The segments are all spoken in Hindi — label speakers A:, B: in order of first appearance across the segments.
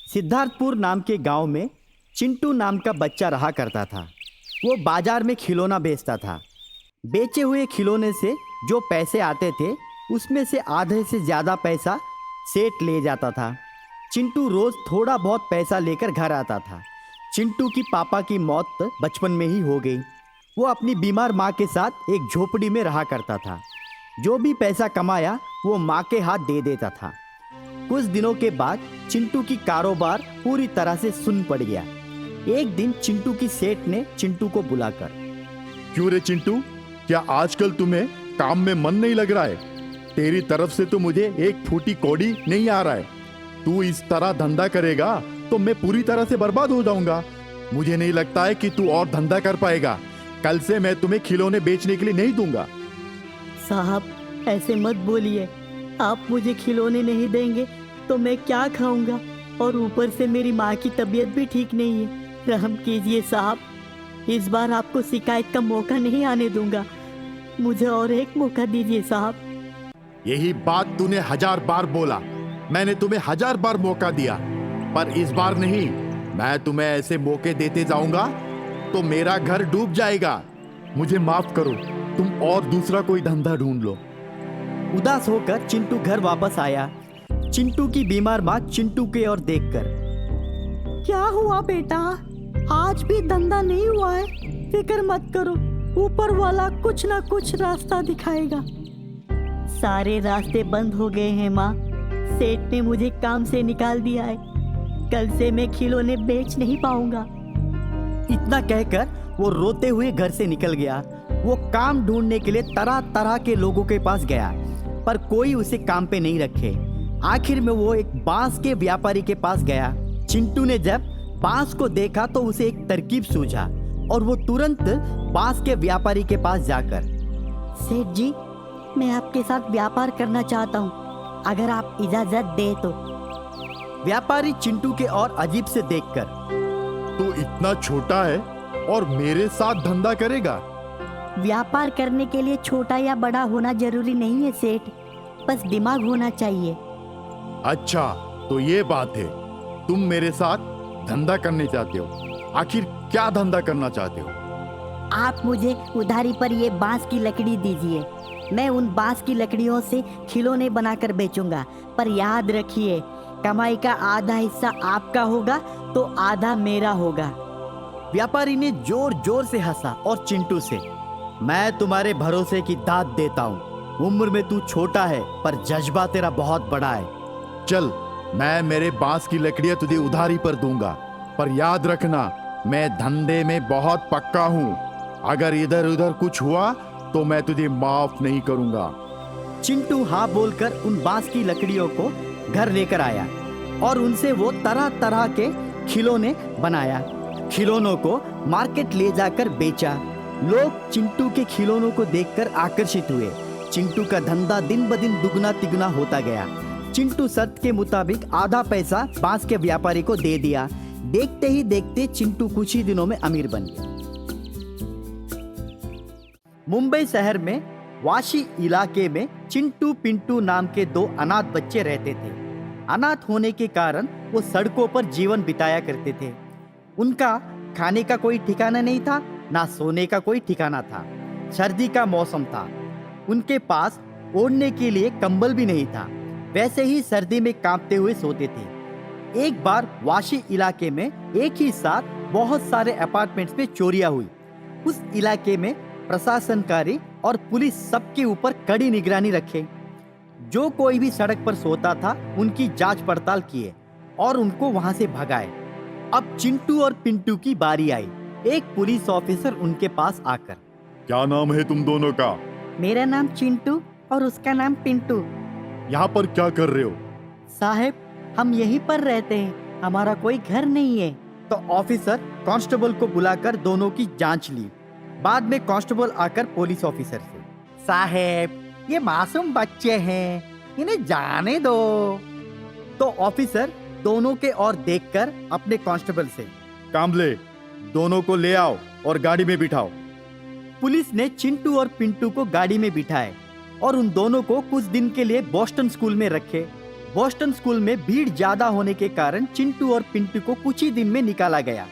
A: सिद्धार्थपुर नाम के गांव में चिंटू नाम का बच्चा रहा करता था। वो बाजार में खिलौना बेचता था। बेचे हुए खिलौने से जो पैसे आते थे उसमें से आधे से ज़्यादा पैसा सेठ ले जाता था। चिंटू रोज़ थोड़ा बहुत पैसा लेकर घर आता था। चिंटू की पापा की मौत बचपन में ही हो गई। वो अपनी बीमार माँ के साथ एक झोपड़ी में रहा करता था। जो भी पैसा कमाया वो माँ के हाथ दे देता था। कुछ दिनों के बाद चिंटू की कारोबार पूरी तरह से सुन पड़ गया। एक दिन चिंटू की सेठ ने चिंटू को बुलाकर,
B: क्यों रे चिंटू, क्या आजकल तुम्हें काम में मन नहीं लग रहा है? तेरी तरफ से तो मुझे एक फूटी कौड़ी नहीं आ रहा है। तू इस तरह धंधा करेगा तो मैं पूरी तरह से बर्बाद हो जाऊंगा। मुझे नहीं लगता है कि तू और धंधा कर पाएगा। कल से मैं तुम्हें खिलौने बेचने के लिए नहीं दूंगा।
C: साहब, ऐसे मत बोलिए। आप मुझे खिलौने नहीं देंगे तो मैं क्या खाऊंगा? और ऊपर से मेरी माँ की तबीयत भी ठीक नहीं है। रहम कीजिए साहब, इस बार आपको शिकायत का मौका नहीं आने दूंगा। मुझे और एक मौका दीजिए साहब।
B: यही बात तूने 1000 बार बोला। मैंने तुम्हें 1000 बार मौका दिया, पर इस बार नहीं। मैं तुम्हें ऐसे मौके देते जाऊंगा तो मेरा घर डूब जाएगा। मुझे माफ करो, तुम और दूसरा कोई धंधा ढूंढ लो।
A: उदास होकर चिंटू घर वापस आया। चिंटू की बीमार माँ चिंटू के ओर देखकर,
C: क्या हुआ बेटा? आज भी धंधा नहीं हुआ है? फिक्र मत करो, ऊपर वाला कुछ ना कुछ रास्ता दिखाएगा। सारे रास्ते बंद हो गए हैं माँ। सेठ ने मुझे काम से निकाल दिया है। कल से मैं खिलौने बेच नहीं पाऊंगा।
A: इतना कहकर वो रोते हुए घर से निकल गया। वो काम ढूंढने के लिए तरह तरह के लोगों के पास गया, पर कोई उसे काम पे नहीं रखे। आखिर में वो एक बांस के व्यापारी के पास गया। चिंटू ने जब बांस को देखा तो उसे एक तरकीब सूझा और वो तुरंत बांस के व्यापारी के पास जाकर,
C: सेठ जी, मैं आपके साथ व्यापार करना चाहता हूँ, अगर आप इजाजत दे तो।
A: व्यापारी चिंटू के और अजीब से देखकर,
B: तू इतना छोटा है और मेरे साथ धंधा करेगा?
C: व्यापार करने के लिए छोटा या बड़ा होना जरूरी नहीं है सेठ, बस दिमाग होना चाहिए।
B: अच्छा, तो ये बात है। तुम मेरे साथ धंधा करने चाहते हो। आखिर क्या धंधा करना चाहते हो?
C: आप मुझे उधारी पर ये बांस की लकड़ी दीजिए। मैं उन बांस की लकड़ियों से खिलौने बनाकर बेचूंगा, पर याद रखिए, कमाई का आधा हिस्सा आपका होगा तो आधा मेरा होगा।
A: व्यापारी ने जोर जोर से हंसा और चिंटू से, मैं तुम्हारे भरोसे की दाद देता हूँ। उम्र में तू छोटा है पर जज्बा तेरा बहुत बड़ा है।
B: चल, मैं मेरे बांस की लकड़ियां तुझे उधारी पर दूंगा, पर याद रखना, मैं धंधे में बहुत पक्का हूँ। अगर इधर उधर कुछ हुआ तो मैं तुझे माफ नहीं करूंगा।
A: चिंटू हाँ बोलकर उन बांस की लकड़ियों को घर लेकर आया और उनसे वो तरह तरह के खिलौने बनाया। खिलौनों को मार्केट ले जाकर बेचा। लोग चिंटू के खिलौनों को देखकर आकर्षित हुए। चिंटू का धंधा दिन ब दिन दुगना तिगुना होता गया। चिंटू शर्त के मुताबिक आधा पैसा बांस के व्यापारी को दे दिया। देखते ही देखते चिंटू कुछ ही दिनों में अमीर बन गया। मुंबई शहर में वाशी इलाके में चिंटू पिंटू नाम के 2 अनाथ बच्चे रहते थे। अनाथ होने के कारण वो सड़कों पर जीवन बिताया करते थे। उनका खाने का कोई ठिकाना नहीं था, ना सोने का कोई ठिकाना था। सर्दी का मौसम था, उनके पास ओढ़ने के लिए कंबल भी नहीं था। वैसे ही सर्दी में कांपते हुए सोते थे। एक बार वाशी इलाके में एक ही साथ बहुत सारे अपार्टमेंट्स में चोरियां हुई। उस इलाके में प्रशासनकारी और पुलिस सबके ऊपर कड़ी निगरानी रखे। जो कोई भी सड़क पर सोता था उनकी जांच पड़ताल किए और उनको वहां से भगाए। अब चिंटू और पिंटू की बारी आई। एक पुलिस ऑफिसर उनके पास आकर,
B: क्या नाम है तुम दोनों का?
C: मेरा नाम चिंटू और उसका नाम पिंटू।
B: यहाँ पर क्या कर रहे हो?
C: साहब, हम यहीं पर रहते हैं, हमारा कोई घर नहीं है।
A: तो ऑफिसर कांस्टेबल को बुलाकर दोनों की जांच ली। बाद में कांस्टेबल आकर पुलिस ऑफिसर से, साहब, ये मासूम बच्चे हैं, इन्हें जाने दो। तो ऑफिसर दोनों के ओर देखकर अपने कांस्टेबल से,
B: कामले, दोनों को ले आओ और गाड़ी में बिठाओ।
A: पुलिस ने चिंटू और पिंटू को गाड़ी में बिठाए और उन दोनों को कुछ दिन के लिए बोस्टन स्कूल में रखे। बोस्टन स्कूल में भीड़ ज्यादा होने के कारण चिंटू और पिंटू को कुछ ही दिन में निकाला गया।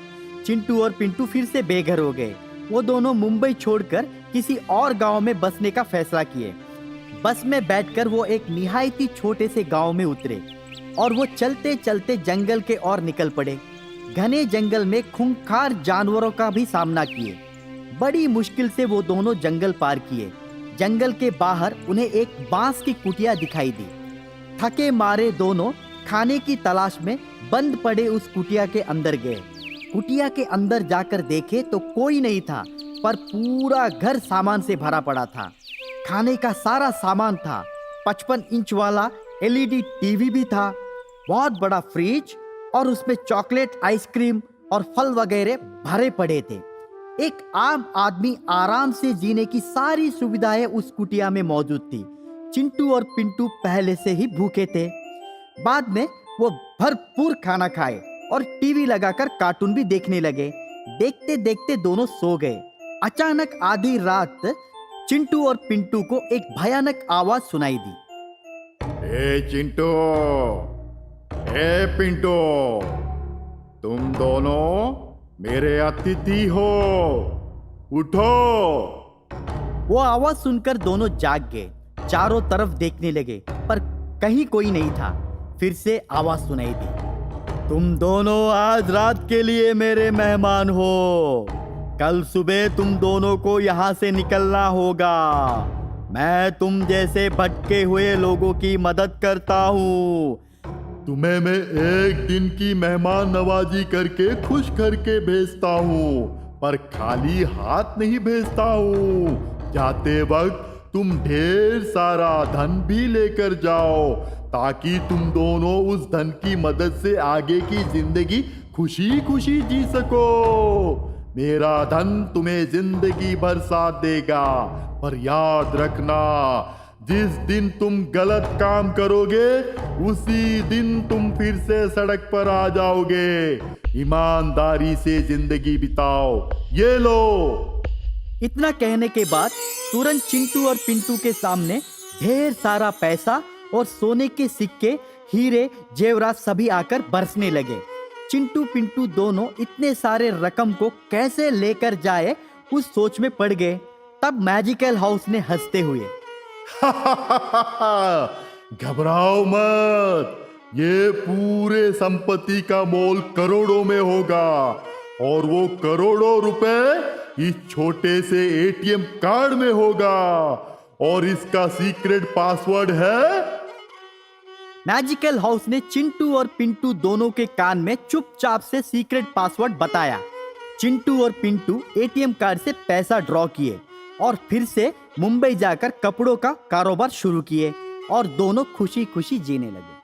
A: चिंटू और पिंटू फिर से बेघर हो गए। वो दोनों मुंबई छोड़कर किसी और गांव में बसने का फैसला किए। बस में बैठकर वो एक निहायती छोटे से गांव में उतरे और वो चलते चलते जंगल के ओर निकल पड़े। घने जंगल में खूंखार जानवरों का भी सामना किए। बड़ी मुश्किल से वो दोनों जंगल पार किए। जंगल के बाहर उन्हें एक बांस की कुटिया दिखाई दी। थके मारे दोनों खाने की तलाश में बंद पड़े उस कुटिया के अंदर गए। कुटिया के अंदर जाकर देखे तो कोई नहीं था, पर पूरा घर सामान से भरा पड़ा था। खाने का सारा सामान था। 55 इंच वाला LED टीवी भी था, बहुत बड़ा फ्रिज, और उसमें चॉकलेट, आइसक्रीम और फल वगैरह भरे पड़े थे। एक आम आदमी आराम से जीने की सारी सुविधाएं उस कुटिया में मौजूद थी। चिंटू और पिंटू पहले से ही भूखे थे। बाद में वो भरपूर खाना खाए और टीवी लगाकर कार्टून भी देखने लगे। देखते देखते दोनों सो गए। अचानक आधी रात चिंटू और पिंटू को एक भयानक आवाज सुनाई दी।
B: ए चिंटू, ए पिंटू, तुम दोनों मेरे अतिथि हो, उठो।
A: वो आवाज सुनकर दोनों जाग गए। चारों तरफ देखने लगे, पर कहीं कोई नहीं था। फिर से आवाज सुनाई दी। तुम दोनों आज रात के लिए मेरे मेहमान हो। कल सुबह तुम दोनों को यहाँ से निकलना होगा। मैं तुम जैसे भटके हुए लोगों की मदद करता हूँ।
B: तुम्हें मैं एक दिन की मेहमान नवाजी करके खुश करके भेजता हूँ, पर खाली हाथ नहीं भेजता हूँ। जाते वक्त तुम ढेर सारा धन भी लेकर जाओ, ताकि तुम दोनों उस धन की मदद से आगे की जिंदगी खुशी खुशी जी सको। मेरा धन तुम्हें जिंदगी भर साथ देगा, पर याद रखना, जिस दिन तुम गलत काम करोगे उसी दिन तुम फिर से सड़क पर आ जाओगे। ईमानदारी से जिंदगी बिताओ। ये लो।
A: इतना कहने के बाद तुरंत चिंटू और पिंटू के सामने ढेर सारा पैसा और सोने के सिक्के, हीरे, जेवरात सभी आकर बरसने लगे। चिंटू पिंटू दोनों इतने सारे रकम को कैसे लेकर जाए उस सोच में पड़ गए। तब मैजिकल हाउस ने हंसते हुए
B: घबराओ मत, ये पूरे संपत्ति का मोल करोड़ों में होगा, और वो करोड़ों रुपए इस छोटे से ATM कार्ड में होगा, और इसका सीक्रेट पासवर्ड है।
A: मैजिकल हाउस ने चिंटू और पिंटू दोनों के कान में चुपचाप से सीक्रेट पासवर्ड बताया। चिंटू और पिंटू ATM कार्ड से पैसा ड्रॉ किए और फिर से मुंबई जाकर कपड़ों का कारोबार शुरू किए और दोनों खुशी खुशी जीने लगे।